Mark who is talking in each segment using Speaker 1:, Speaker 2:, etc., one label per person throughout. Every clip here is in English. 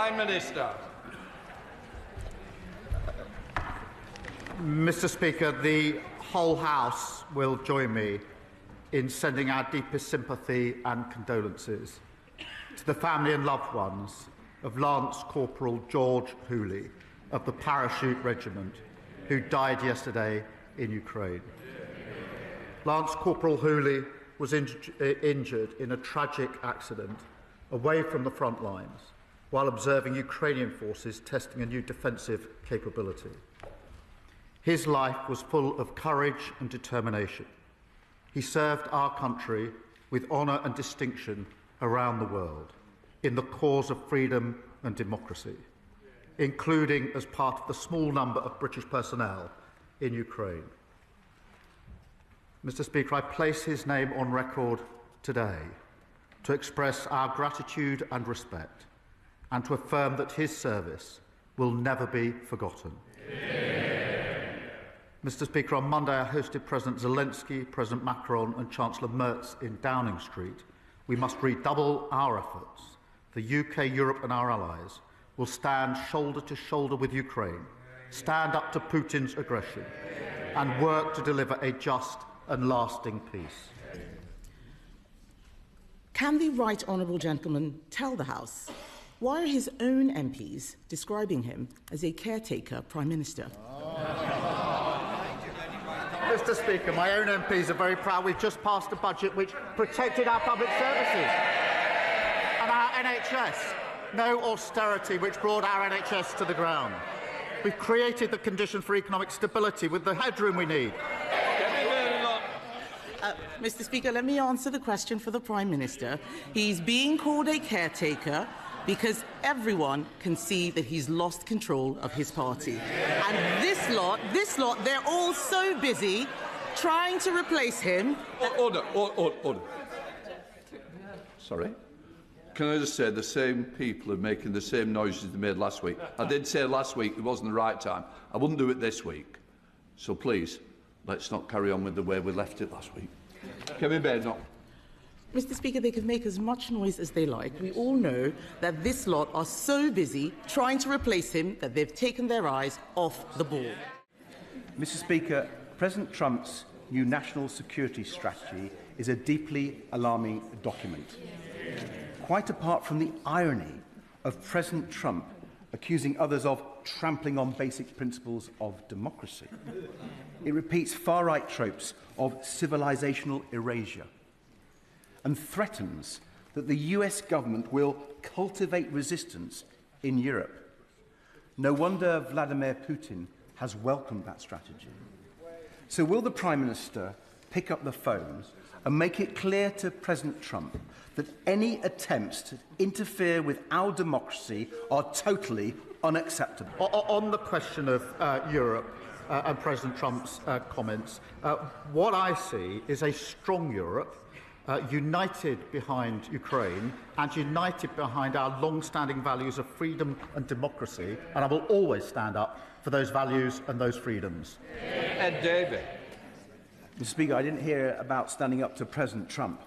Speaker 1: Prime Minister.
Speaker 2: Mr. Speaker, the whole House will join me in sending our deepest sympathy and condolences to the family and loved ones of Lance Corporal George Hooley of the Parachute Regiment, who died yesterday in Ukraine. Lance Corporal Hooley was injured in a tragic accident away from the front lines while observing Ukrainian forces testing a new defensive capability. His life was full of courage and determination. He served our country with honour and distinction around the world in the cause of freedom and democracy, including as part of the small number of British personnel in Ukraine. Mr. Speaker, I place his name on record today to express our gratitude and respect and to affirm that his service will never be forgotten. Mr. Speaker, on Monday I hosted President Zelensky, President Macron and Chancellor Merz in Downing Street. We must redouble our efforts. The UK, Europe and our allies will stand shoulder to shoulder with Ukraine, stand up to Putin's aggression and work to deliver a just and lasting peace.
Speaker 3: Can the right honourable gentleman tell the House why are his own MPs describing him as a caretaker Prime Minister?
Speaker 2: Mr. Speaker, my own MPs are very proud. We've just passed a budget which protected our public services and our NHS. No austerity which brought our NHS to the ground. We've created the conditions for economic stability with the headroom we need.
Speaker 3: Mr. Speaker, let me answer the question for the Prime Minister. He's being called a caretaker because everyone can see that he's lost control of his party. And this lot, they're all so busy trying to replace him.
Speaker 4: Order. Sorry. Can I just say the same people are making the same noises they made last week. I did say last week it wasn't the right time. I wouldn't do it this week. So please, let's not carry on with the way we left it last week. Kemi Badenoch.
Speaker 3: Mr. Speaker, they can make as much noise as they like. We all know that this lot are so busy trying to replace him that they've taken their eyes off the ball.
Speaker 5: Mr. Speaker, President Trump's new national security strategy is a deeply alarming document. Quite apart from the irony of President Trump accusing others of trampling on basic principles of democracy, it repeats far-right tropes of civilizational erasure and threatens that the US government will cultivate resistance in Europe. No wonder Vladimir Putin has welcomed that strategy. So will the Prime Minister pick up the phone and make it clear to President Trump that any attempts to interfere with our democracy are totally unacceptable?
Speaker 2: On the question of Europe and President Trump's comments, what I see is a strong Europe united behind Ukraine and united behind our long-standing values of freedom and democracy, and I will always stand up for those values and those freedoms.
Speaker 1: Ed Davey.
Speaker 5: Mr. Speaker, I didn't hear about standing up to President Trump.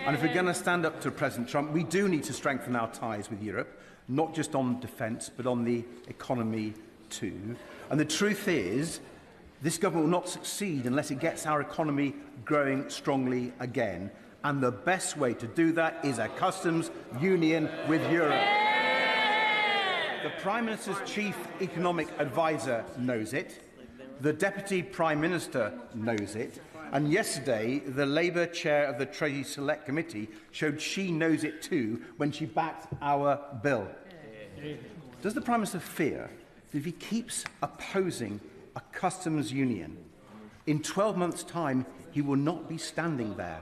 Speaker 5: And if we're going to stand up to President Trump, we do need to strengthen our ties with Europe, not just on defence, but on the economy too. And the truth is, this government will not succeed unless it gets our economy growing strongly again. And the best way to do that is a customs union with Europe. The Prime Minister's chief economic advisor knows it. The Deputy Prime Minister knows it. And yesterday, the Labour chair of the Treasury Select Committee showed she knows it too when she backed our bill. Does the Prime Minister fear that if he keeps opposing a customs union, in 12 months' time, he will not be standing there?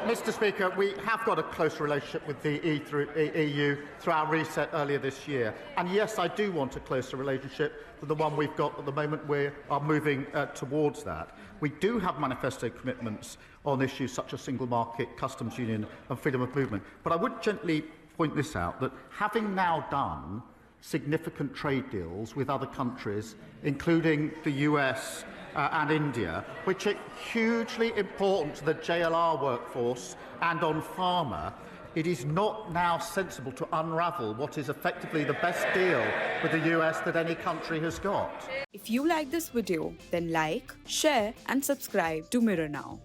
Speaker 2: Mr. Speaker, we have got a close relationship with the EU through our reset earlier this year. And yes, I do want a closer relationship than the one we've got at the moment. We are moving towards that. We do have manifesto commitments on issues such as single market, customs union and freedom of movement. But I would gently point this out, that having now done significant trade deals with other countries, including the US and India, which are hugely important to the JLR workforce and on pharma, it is not now sensible to unravel what is effectively the best deal with the US that any country has got.
Speaker 1: If you like this video, then like, share and subscribe to Mirror Now.